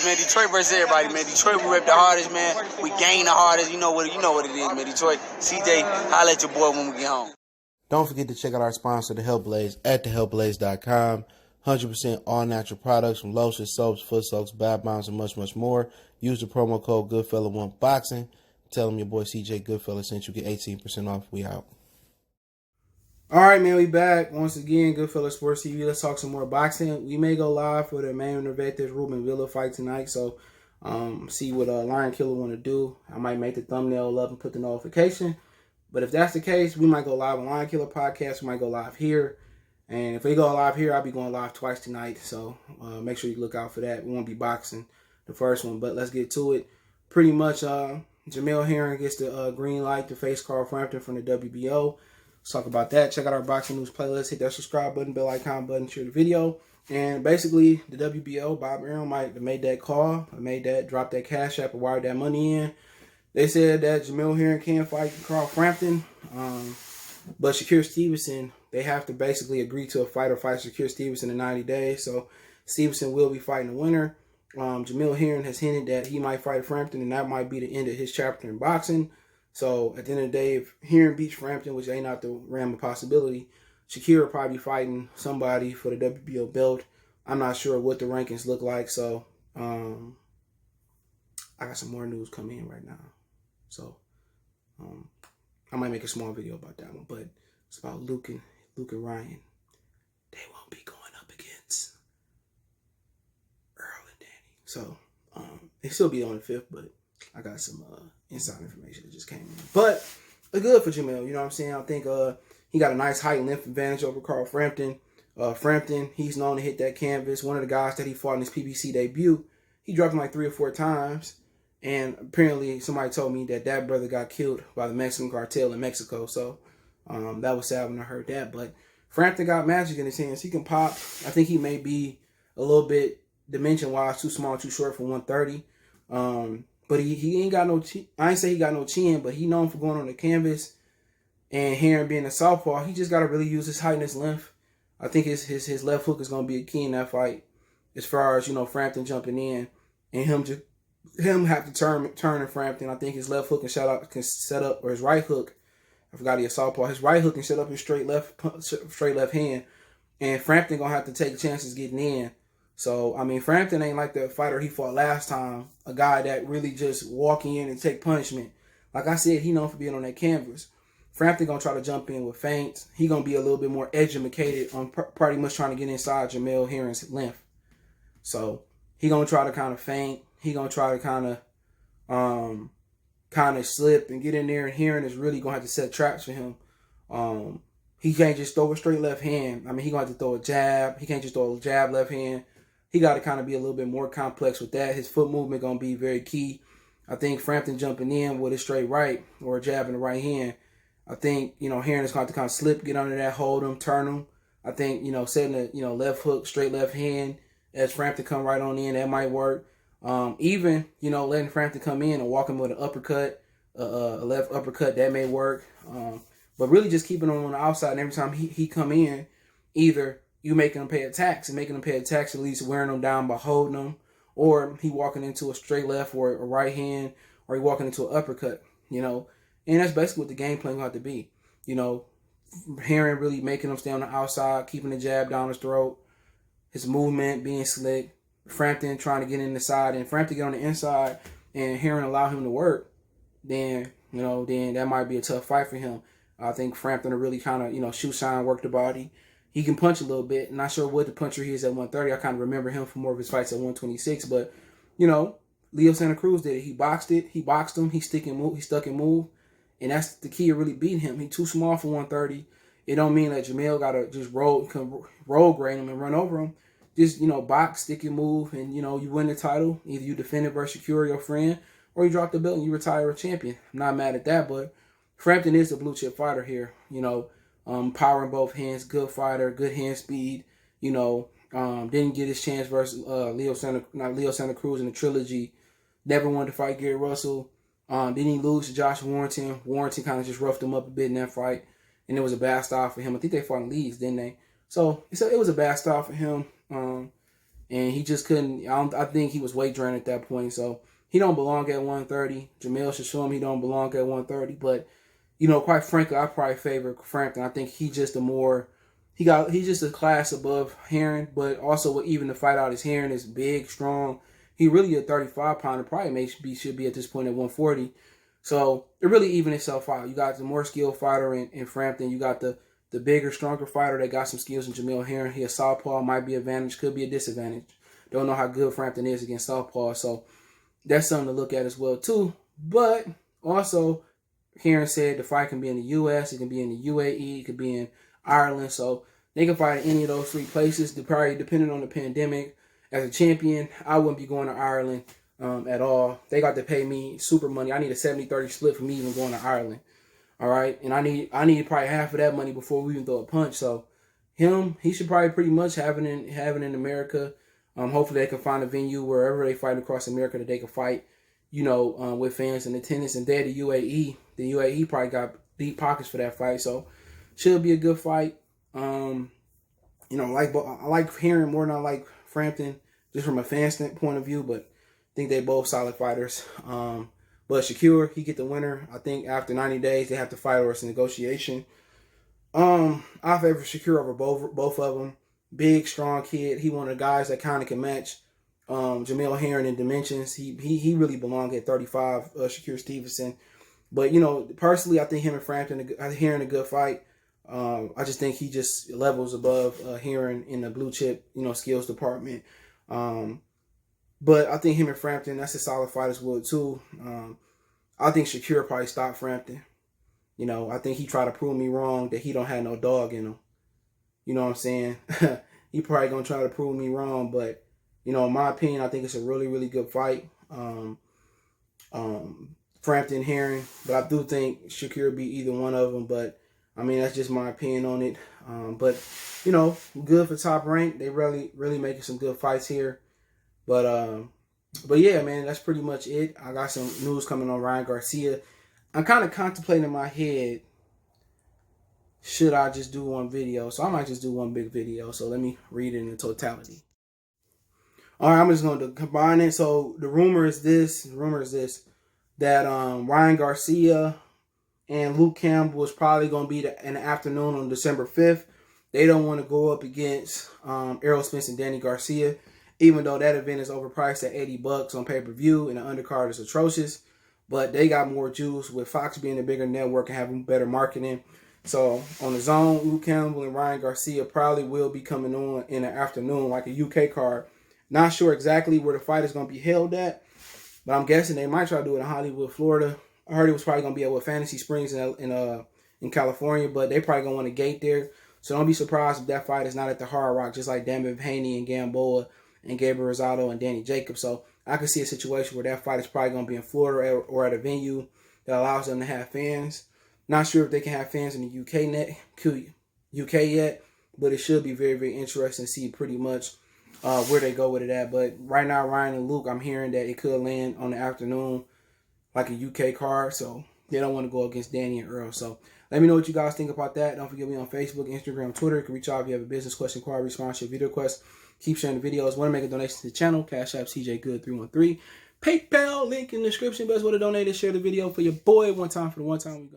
man. Detroit versus everybody, man. Detroit, we rep the hardest, man. We gain the hardest. You know what it is, man. Detroit, CJ, holla at your boy when we get home. Don't forget to check out our sponsor, The Health Blaze, at thehealthblaze.com. 100% all natural products from lotions, soaps, foot soaks, bath bombs, and much, much more. Use the promo code Goodfella1Boxing. Tell them your boy CJ Goodfella sent you. Get 18% off. We out. All right, man, we back once again. Goodfella Sports TV. Let's talk some more boxing. We may go live for the main event, this Ruben Villa fight tonight. So, see what Lion Killer want to do. I might make the thumbnail up and put the notification. But if that's the case, we might go live on Lion Killer Podcast. We might go live here. And if we go live here, I'll be going live twice tonight. So, make sure you look out for that. We won't be boxing the first one. But let's get to it. Pretty much, Jamel Herring gets the green light to face Frampton from the WBO. Let's talk about that. Check out our boxing news playlist. Hit that subscribe button, bell icon button, share the video. And basically, the WBO, Bob Arum might have made that call, dropped that cash app, or wired that money in. They said that Jamel Herring can fight Frampton. But Shakur Stevenson, they have to basically agree to a fight or fight Shakur Stevenson in 90 days. So Stevenson will be fighting the winner. Jamel Herring has hinted that he might fight Frampton, and that might be the end of his chapter in boxing. So, at the end of the day, if Herring beats Frampton, which ain't out the realm of possibility, Shakur will probably be fighting somebody for the WBO belt. I'm not sure what the rankings look like, so I got some more news coming in right now. So, I might make a small video about that one, but it's about Luke and Ryan. They won't be going up against Earl and Danny. So, they still be on the 5th, but I got some inside information that just came in. But it's good for Jamel, you know what I'm saying? I think he got a nice height and length advantage over Frampton. Frampton, he's known to hit that canvas. One of the guys that he fought in his PBC debut, he dropped him like 3 or 4 times. And apparently somebody told me that brother got killed by the Mexican cartel in Mexico. So that was sad when I heard that. But Frampton got magic in his hands. He can pop. I think he may be a little bit dimension-wise too small, too short for 130. But he ain't got no chin. I ain't say he got no chin, but he known for going on the canvas. And Herring being a southpaw, he just got to really use his height and his length. I think his left hook is going to be a key in that fight. As far as, Frampton jumping in and him have to turn in Frampton. I think his left hook can set up, or his right hook. I forgot he a southpaw. His right hook can set up his straight left hand. And Frampton going to have to take chances getting in. So, I mean, Frampton ain't like the fighter he fought last time. A guy that really just walk in and take punishment. Like I said, he known for being on that canvas. Frampton going to try to jump in with feints. He going to be a little bit more educated on pretty much trying to get inside Jamel Herring's length. So, he going to try to kind of feint. He going to try to kind of slip and get in there. And Herring is really going to have to set traps for him. He can't just throw a straight left hand. I mean, he going to have to throw a jab. He can't just throw a jab left hand. He got to kind of be a little bit more complex with that. His foot movement going to be very key. I think Frampton jumping in with a straight right or a jab in the right hand, I think, Herring is going to have to kind of slip, get under that, hold him, turn him. I think, setting a, left hook, straight left hand as Frampton come right on in, that might work. Even, letting Frampton come in and walk him with an uppercut, a left uppercut, that may work. But really just keeping him on the outside, and every time he come in, either you making him pay a tax, and making him pay a tax, at least wearing him down by holding him, or he walking into a straight left or a right hand, or he walking into an uppercut, and that's basically what the game plan will have to be. Herring really making him stay on the outside, keeping the jab down his throat, his movement being slick, Frampton trying to get in the side, and Frampton get on the inside, and Herring allow him to work, then that might be a tough fight for him. I think Frampton will really kind of, shoot shine, work the body. He can punch a little bit. Not sure what the puncher he is at 130. I kind of remember him from more of his fights at 126. But, Leo Santa Cruz did it. He boxed it. He boxed him. He stuck and move. And that's the key of really beating him. He too small for 130. It don't mean that Jamel got to just roll grade him and run over him. Just, box, stick and move, and, you win the title. Either you defend it versus secure your friend, or you drop the belt and you retire a champion. I'm not mad at that, but Frampton is a blue chip fighter here. Power in both hands, good fighter, good hand speed. Didn't get his chance versus Leo Santa Cruz in the trilogy. Never wanted to fight Gary Russell. Didn't he lose to Josh Warrington? Warrington kind of just roughed him up a bit in that fight, and it was a bad style for him. I think they fought in Leeds, didn't they? So it was a bad style for him. and he just couldn't. I think he was weight drained at that point, so he don't belong at 130. Jamel should show him he don't belong at 130. But quite frankly, I probably favor Frampton. I think he's just he's just a class above Herring, but also even to fight out his Herring is big, strong. He really a 35-pounder, probably should be at this point at 140. So it really even itself out. You got the more skilled fighter in Frampton. You got the bigger, stronger fighter that got some skills in Jamel Herring. He a southpaw, might be an advantage, could be a disadvantage. Don't know how good Frampton is against southpaw, so that's something to look at as well too. But also, Herring said the fight can be in the U.S., it can be in the UAE, it could be in Ireland, so they can fight in any of those 3 places. Probably depending on the pandemic. As a champion, I wouldn't be going to Ireland at all. They got to pay me super money. I need a 70-30 split for me even going to Ireland. All right, and I need probably half of that money before we even throw a punch. So he should probably pretty much have it in America. Hopefully they can find a venue wherever they fight across America that they can fight, with fans and attendance. And there, the UAE probably got deep pockets for that fight. So should be a good fight. I like Herring more than I like Frampton, just from a fan point of view, but I think they both solid fighters. But Shakur, he get the winner. I think after 90 days, they have to fight or it's a negotiation. I favor Shakur over both of them. Big, strong kid. He one of the guys that kind of can match Jamel Herring in dimensions. He really belonged at 35, Shakur Stevenson. But, personally, I think him and Frampton, Herring a good fight. I just think he just levels above Herring in the blue chip, skills department. But I think him and Frampton, that's a solid fight as well too. I think Shakur probably stopped Frampton. I think he tried to prove me wrong that he don't have no dog in him. You know what I'm saying? He probably gonna try to prove me wrong, but in my opinion, I think it's a really, really good fight. Frampton, Herring, but I do think Shakur beat either one of them. But I mean, that's just my opinion on it. But good for Top Rank. They really, really making some good fights here. But yeah, man, that's pretty much it. I got some news coming on Ryan Garcia. I'm kind of contemplating in my head, should I just do one video? So I might just do one big video. So let me read it in the totality. All right, I'm just going to combine it. So the rumor is this, that Ryan Garcia and Luke Campbell is probably going to be in the afternoon on December 5th. They don't want to go up against Errol Spence and Danny Garcia, even though that event is overpriced at $80 on pay-per-view and the undercard is atrocious. But they got more juice with Fox being a bigger network and having better marketing. So on the zone, Luke Campbell and Ryan Garcia probably will be coming on in the afternoon, like a UK card. Not sure exactly where the fight is going to be held at, but I'm guessing they might try to do it in Hollywood, Florida. I heard it was probably going to be at Fantasy Springs in California, but they probably going to want a gate there. So don't be surprised if that fight is not at the Hard Rock, just like Damon Haney and Gamboa and Gabriel Rosado and Danny Jacobs. So I could see a situation where that fight is probably going to be in Florida or at a venue that allows them to have fans. Not sure if they can have fans in the UK yet, but it should be very, very interesting to see pretty much where they go with it at. But right now, Ryan and Luke, I'm hearing that it could land on the afternoon like a UK card. So they don't want to go against Danny and Earl. So let me know what you guys think about that. Don't forget me on Facebook, Instagram, Twitter. You can reach out if you have a business question, inquiry, sponsorship, video request. Keep sharing the videos. Want to make a donation to the channel? Cash App CJ Good 313. PayPal link in the description. Best way to donate is share the video for your boy. One time for the one time we go.